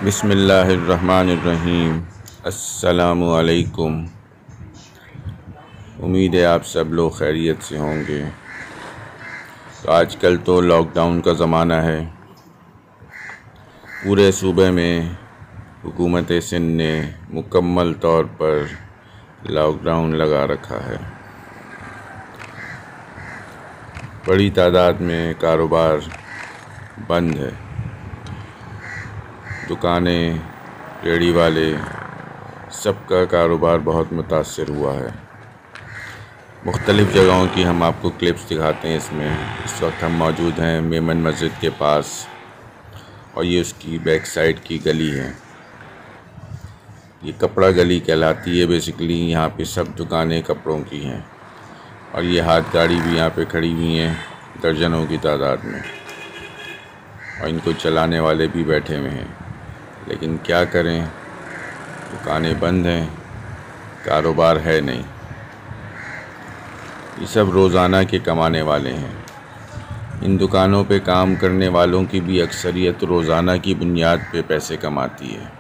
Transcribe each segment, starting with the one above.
बिस्मिल्लाहिर्रहमानिर्रहीम। अस्सलामु अलैकुम। उम्मीद है आप सब लोग खैरियत से होंगे। तो आजकल तो लॉकडाउन का ज़माना है। पूरे सूबे में हुकूमत सिंध ने मुकम्मल तौर पर लॉकडाउन लगा रखा है। बड़ी तादाद में कारोबार बंद है। दुकानें, रेहड़ी वाले, सबका कारोबार बहुत मुतासर हुआ है। मुख्तलिफ़ जगहों की हम आपको क्लिप्स दिखाते हैं इसमें। इस वक्त हम मौजूद हैं मेमन मस्जिद के पास और ये उसकी बैक साइड की गली है। ये कपड़ा गली कहलाती है। बेसिकली यहाँ पे सब दुकानें कपड़ों की हैं और ये हाथ गाड़ी भी यहाँ पे खड़ी हुई हैं दर्जनों की तादाद में, और इनको चलाने वाले भी बैठे हुए हैं। लेकिन क्या करें, दुकानें बंद हैं, कारोबार है नहीं। ये सब रोज़ाना के कमाने वाले हैं। इन दुकानों पे काम करने वालों की भी अक्सरियत रोज़ाना की बुनियाद पे पैसे कमाती है।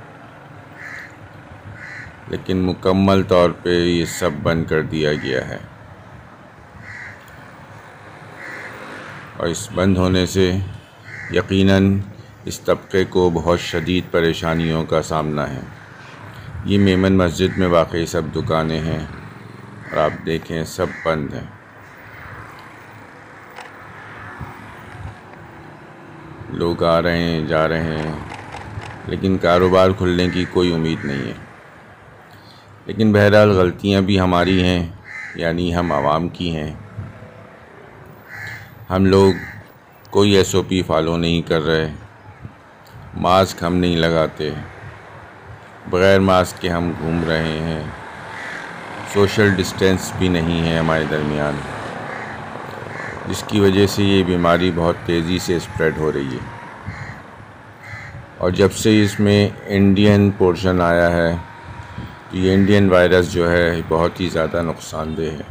लेकिन मुकम्मल तौर पे ये सब बंद कर दिया गया है और इस बंद होने से यकीनन इस तबके को बहुत शदीद परेशानियों का सामना है। ये मेमन मस्जिद में वाक़ई सब दुकानें हैं और आप देखें सब बंद हैं। लोग आ रहे हैं, जा रहे हैं, लेकिन कारोबार खुलने की कोई उम्मीद नहीं है। लेकिन बहरहाल गलतियां भी हमारी हैं, यानी हम आवाम की हैं। हम लोग कोई SOP फॉलो नहीं कर रहे। मास्क हम नहीं लगाते, बग़ैर मास्क के हम घूम रहे हैं। सोशल डिस्टेंस भी नहीं है हमारे दरमियान, जिसकी वजह से ये बीमारी बहुत तेज़ी से स्प्रेड हो रही है। और जब से इसमें इंडियन पोर्शन आया है तो ये इंडियन वायरस जो है बहुत ही ज़्यादा नुकसानदेह है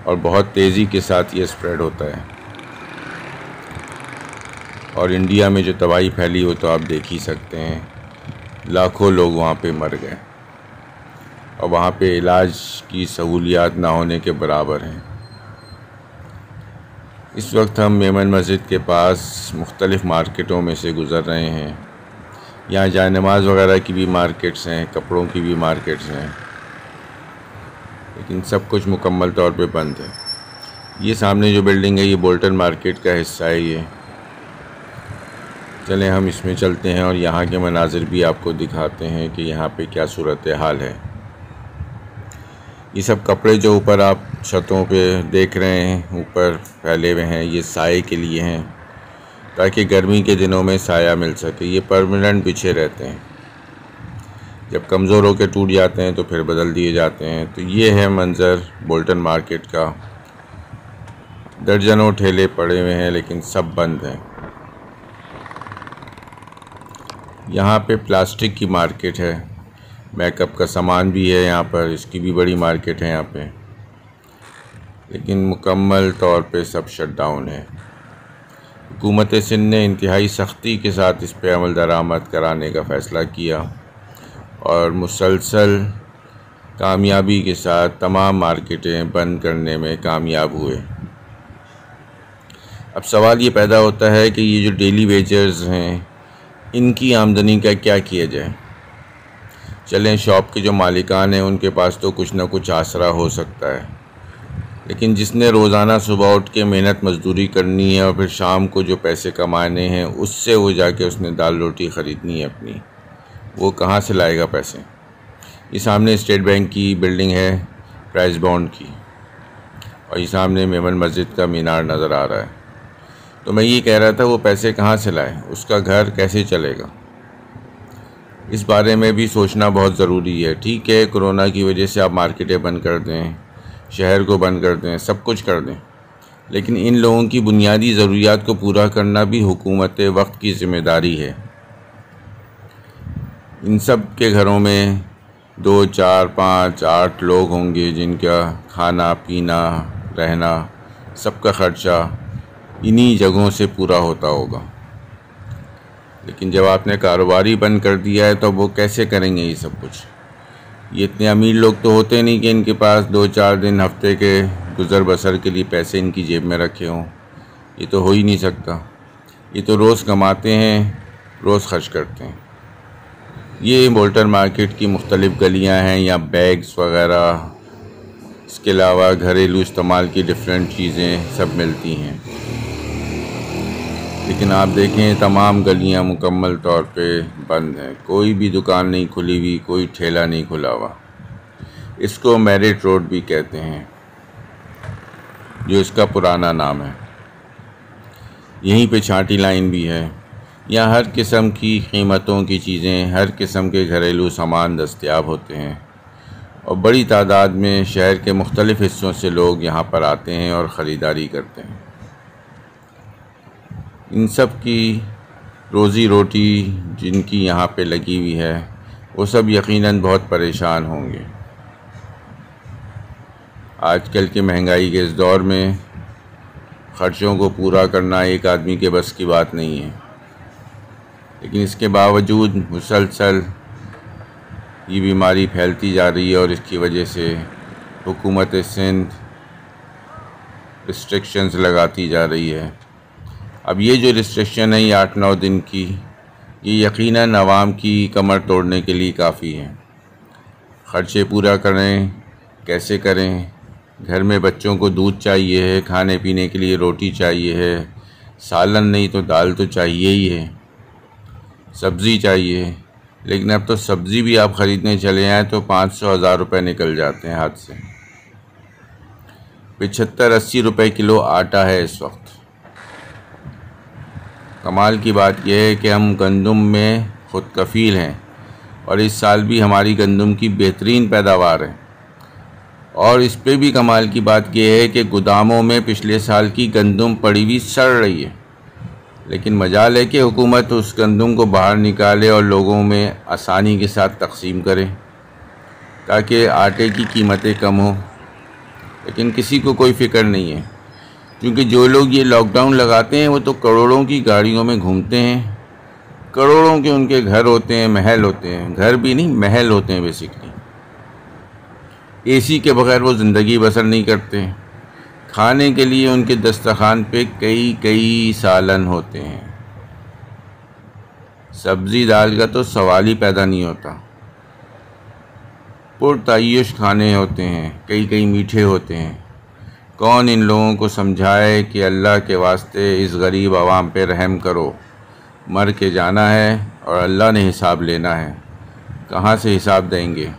और बहुत तेज़ी के साथ ये स्प्रेड होता है। और इंडिया में जो तबाही फैली हो तो आप देख ही सकते हैं। लाखों लोग वहाँ पे मर गए और वहाँ पे इलाज की सहूलियात ना होने के बराबर हैं। इस वक्त हम मेमन मस्जिद के पास मुख्तलिफ़ मार्केटों में से गुज़र रहे हैं। यहाँ जाए नमाज वगैरह की भी मार्केट्स हैं, कपड़ों की भी मार्केट्स हैं, लेकिन सब कुछ मुकम्मल तौर पे बंद है। ये सामने जो बिल्डिंग है ये बोल्टन मार्केट का हिस्सा है। ये चलें हम इसमें चलते हैं और यहाँ के मनाजिर भी आपको दिखाते हैं कि यहाँ पे क्या सूरत हाल है। ये सब कपड़े जो ऊपर आप छतों पे देख रहे हैं ऊपर फैले हुए हैं, ये साए के लिए हैं ताकि गर्मी के दिनों में साया मिल सके। ये परमानेंट बिछे रहते हैं, जब कमज़ोर होकर टूट जाते हैं तो फिर बदल दिए जाते हैं। तो ये है मंज़र बोल्टन मार्केट का। दर्जनों ठेले पड़े हुए हैं लेकिन सब बंद हैं। यहाँ पे प्लास्टिक की मार्केट है, मेकअप का सामान भी है यहाँ पर, इसकी भी बड़ी मार्केट है यहाँ पे। लेकिन मुकम्मल तौर पे सब शट डाउन है। हुकूमत सिंध ने इंतहाई सख्ती के साथ इस पे अमल दरामद कराने का फ़ैसला किया और मुसलसल कामयाबी के साथ तमाम मार्केटें बंद करने में कामयाब हुए। अब सवाल ये पैदा होता है कि ये जो डेली वेजर्स हैं इनकी आमदनी का क्या किया जाए। चलें शॉप के जो मालिकान हैं उनके पास तो कुछ ना कुछ आसरा हो सकता है, लेकिन जिसने रोज़ाना सुबह उठ के मेहनत मजदूरी करनी है और फिर शाम को जो पैसे कमाने हैं उससे वो जाके उसने दाल रोटी ख़रीदनी है अपनी, वो कहाँ से लाएगा पैसे। ये सामने स्टेट बैंक की बिल्डिंग है प्राइस बॉन्ड की, और ये सामने मेमन मस्जिद का मीनार नज़र आ रहा है। तो मैं ये कह रहा था वो पैसे कहाँ से लाए, उसका घर कैसे चलेगा, इस बारे में भी सोचना बहुत ज़रूरी है। ठीक है, कोरोना की वजह से आप मार्केटें बंद कर दें, शहर को बंद कर दें, सब कुछ कर दें, लेकिन इन लोगों की बुनियादी ज़रूरियात को पूरा करना भी हुकूमत वक्त की ज़िम्मेदारी है। इन सब के घरों में 2, 4, 5, 8 लोग होंगे जिनका खाना पीना रहना सबका ख़र्चा इन्हीं जगहों से पूरा होता होगा। लेकिन जब आपने कारोबारी बंद कर दिया है तो वो कैसे करेंगे ये सब कुछ। ये इतने अमीर लोग तो होते नहीं कि इनके पास 2-4 दिन हफ्ते के गुज़र बसर के लिए पैसे इनकी जेब में रखे हों। ये तो हो ही नहीं सकता। ये तो रोज़ कमाते हैं, रोज़ खर्च करते हैं। ये बोल्टन मार्केट की मुख्तलिफ़ गलियां हैं, या बैग्स वग़ैरह, इसके अलावा घरेलू इस्तेमाल की डिफरेंट चीज़ें सब मिलती हैं। लेकिन आप देखें तमाम गलियां मुकम्मल तौर पे बंद हैं। कोई भी दुकान नहीं खुली हुई, कोई ठेला नहीं खुला हुआ। इसको मेरिट रोड भी कहते हैं, जो इसका पुराना नाम है। यहीं पे छाटी लाइन भी है। यहाँ हर किस्म की कीमतों की चीज़ें, हर किस्म के घरेलू सामान दस्तयाब होते हैं और बड़ी तादाद में शहर के मुख्तलिफ़ हिस्सों से लोग यहाँ पर आते हैं और ख़रीदारी करते हैं। इन सब की रोज़ी रोटी जिनकी यहाँ पे लगी हुई है, वो सब यकीनन बहुत परेशान होंगे। आजकल की महंगाई के इस दौर में ख़र्चों को पूरा करना एक आदमी के बस की बात नहीं है। लेकिन इसके बावजूद मुसलसल ये बीमारी फैलती जा रही है और इसकी वजह से हुकूमत सिंध रिस्ट्रिक्शंस लगाती जा रही है। अब ये जो रिस्ट्रिक्शन है, ये 8-9 दिन की, ये यकीनन आवाम की कमर तोड़ने के लिए काफ़ी है। ख़र्चे पूरा करें, कैसे करें? घर में बच्चों को दूध चाहिए है, खाने पीने के लिए रोटी चाहिए है, सालन नहीं तो दाल तो चाहिए ही है, सब्ज़ी चाहिए। लेकिन अब तो सब्ज़ी भी आप ख़रीदने चले आएँ तो 500-1000 रुपये निकल जाते हैं हाथ से। 75-80 रुपये किलो आटा है इस वक्त। कमाल की बात यह है कि हम गंदम में ख़ुद कफ़ील हैं और इस साल भी हमारी गंदम की बेहतरीन पैदावार है। और इस पे भी कमाल की बात यह है कि गोदामों में पिछले साल की गंदम पड़ी हुई सड़ रही है। लेकिन मजाल है कि हुकूमत उस गंदम को बाहर निकाले और लोगों में आसानी के साथ तकसीम करे ताकि आटे की कीमतें कम हो। लेकिन किसी को कोई फ़िक्र नहीं है, क्योंकि जो लोग ये लॉकडाउन लगाते हैं वो तो करोड़ों की गाड़ियों में घूमते हैं, करोड़ों के उनके घर होते हैं, महल होते हैं, घर भी नहीं महल होते हैं बेसिकली। एसी के बग़ैर वो ज़िंदगी बसर नहीं करते। खाने के लिए उनके दस्तरखान पे कई सालन होते हैं। सब्ज़ी दाल का तो सवाल ही पैदा नहीं होता। पुरतायुश खाने होते हैं, कई मीठे होते हैं। कौन इन लोगों को समझाए कि अल्लाह के वास्ते इस गरीब आवाम पे रहम करो, मर के जाना है और अल्लाह ने हिसाब लेना है। कहाँ से हिसाब देंगे?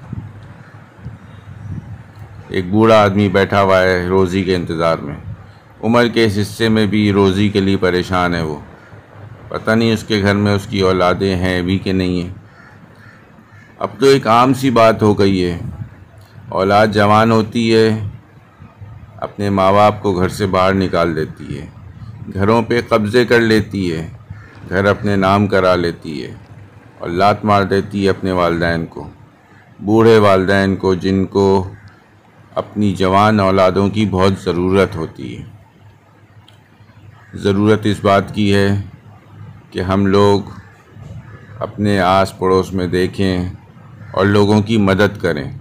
एक बूढ़ा आदमी बैठा हुआ है रोज़ी के इंतज़ार में। उम्र के इस हिस्से में भी रोज़ी के लिए परेशान है वो। पता नहीं उसके घर में उसकी औलादें हैं भी कि नहीं हैं। अब तो एक आम सी बात हो गई है, औलाद जवान होती है, अपने माँ बाप को घर से बाहर निकाल देती है, घरों पे कब्ज़े कर लेती है, घर अपने नाम करा लेती है और लात मार देती है अपने वालिदैन को, बूढ़े वालिदैन को, जिनको अपनी जवान औलादों की बहुत ज़रूरत होती है। ज़रूरत इस बात की है कि हम लोग अपने आस पड़ोस में देखें और लोगों की मदद करें।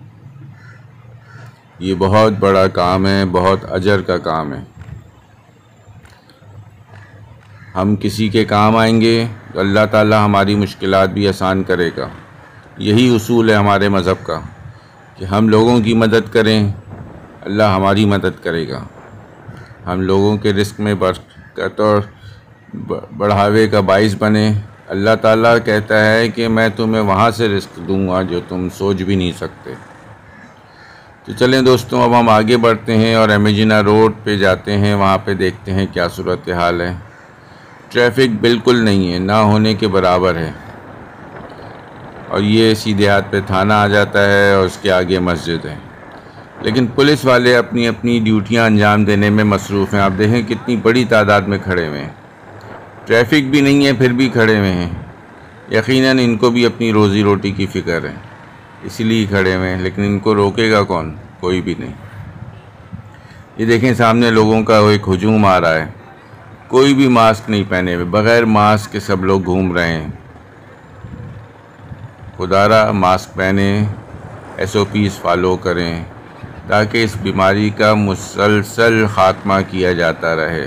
ये बहुत बड़ा काम है, बहुत अजर का काम है। हम किसी के काम आएंगे तो अल्लाह ताला हमारी मुश्किलात भी आसान करेगा। यही उसूल है हमारे मज़हब का कि हम लोगों की मदद करें, अल्लाह हमारी मदद करेगा। हम लोगों के रिस्क में बरकत और बढ़ावे का बाइस बने। अल्लाह ताला कहता है कि मैं तुम्हें वहाँ से रिस्क दूंगा जो तुम सोच भी नहीं सकते। तो चलें दोस्तों, अब हम आगे बढ़ते हैं और एमेजिना रोड पे जाते हैं। वहाँ पे देखते हैं क्या सूरत हाल है। ट्रैफिक बिल्कुल नहीं है, ना होने के बराबर है। और ये सीधे हाथ पे थाना आ जाता है और उसके आगे मस्जिद है। लेकिन पुलिस वाले अपनी अपनी ड्यूटियां अंजाम देने में मसरूफ़ हैं। आप देखें कितनी बड़ी तादाद में खड़े हुए हैं। ट्रैफिक भी नहीं है फिर भी खड़े हुए हैं। यकीनन इनको भी अपनी रोज़ी रोटी की फ़िक्र है, इसीलिए खड़े हुए हैं। लेकिन इनको रोकेगा कौन? कोई भी नहीं। ये देखें सामने लोगों का एक हुजूम आ रहा है। कोई भी मास्क नहीं पहने हुए, बग़ैर मास्क के सब लोग घूम रहे हैं। खुदारा मास्क पहने, SOPs फॉलो करें ताकि इस बीमारी का मुसलसल ख़ात्मा किया जाता रहे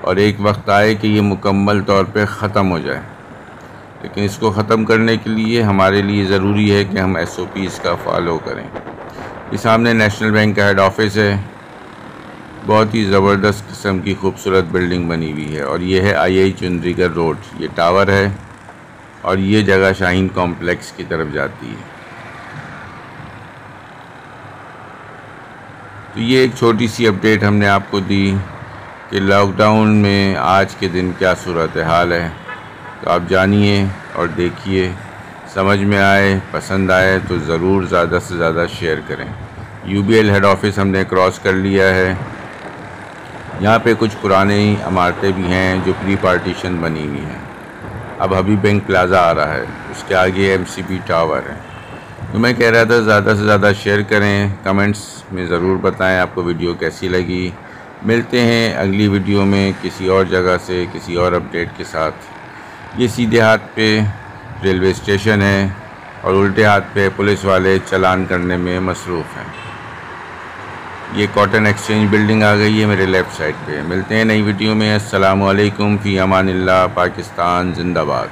और एक वक्त आए कि ये मुकम्मल तौर पे ख़त्म हो जाए। लेकिन इसको ख़त्म करने के लिए हमारे लिए ज़रूरी है कि हम SOPs का फॉलो करें। ये सामने नेशनल बैंक का हेड ऑफिस है। बहुत ही ज़बरदस्त किस्म की खूबसूरत बिल्डिंग बनी हुई है और ये है II चुंदरीगढ़ रोड। ये टावर है और ये जगह शाहीन कॉम्प्लेक्स की तरफ जाती है। तो ये एक छोटी सी अपडेट हमने आपको दी कि लॉकडाउन में आज के दिन क्या सूरत हाल है। तो आप जानिए और देखिए, समझ में आए, पसंद आए तो ज़रूर ज़्यादा से ज़्यादा शेयर करें। UBL हेड ऑफिस हमने क्रॉस कर लिया है। यहाँ पे कुछ पुरानी इमारतें भी हैं जो प्री पार्टीशन बनी हुई हैं। अब हबीब बैंक प्लाज़ा आ रहा है, उसके आगे MCB टावर है। तो मैं कह रहा था ज़्यादा से ज़्यादा शेयर करें, कमेंट्स में ज़रूर बताएं आपको वीडियो कैसी लगी। मिलते हैं अगली वीडियो में किसी और जगह से किसी और अपडेट के साथ। ये सीधे हाथ पे रेलवे स्टेशन है और उल्टे हाथ पे पुलिस वाले चालान करने में मसरूफ़ हैं। ये कॉटन एक्सचेंज बिल्डिंग आ गई है मेरे लेफ़्ट साइड पे। मिलते हैं नई वीडियो में। अस्सलामु अलैकुम, फ़ी अमानिल्लाह, पाकिस्तान जिंदाबाद।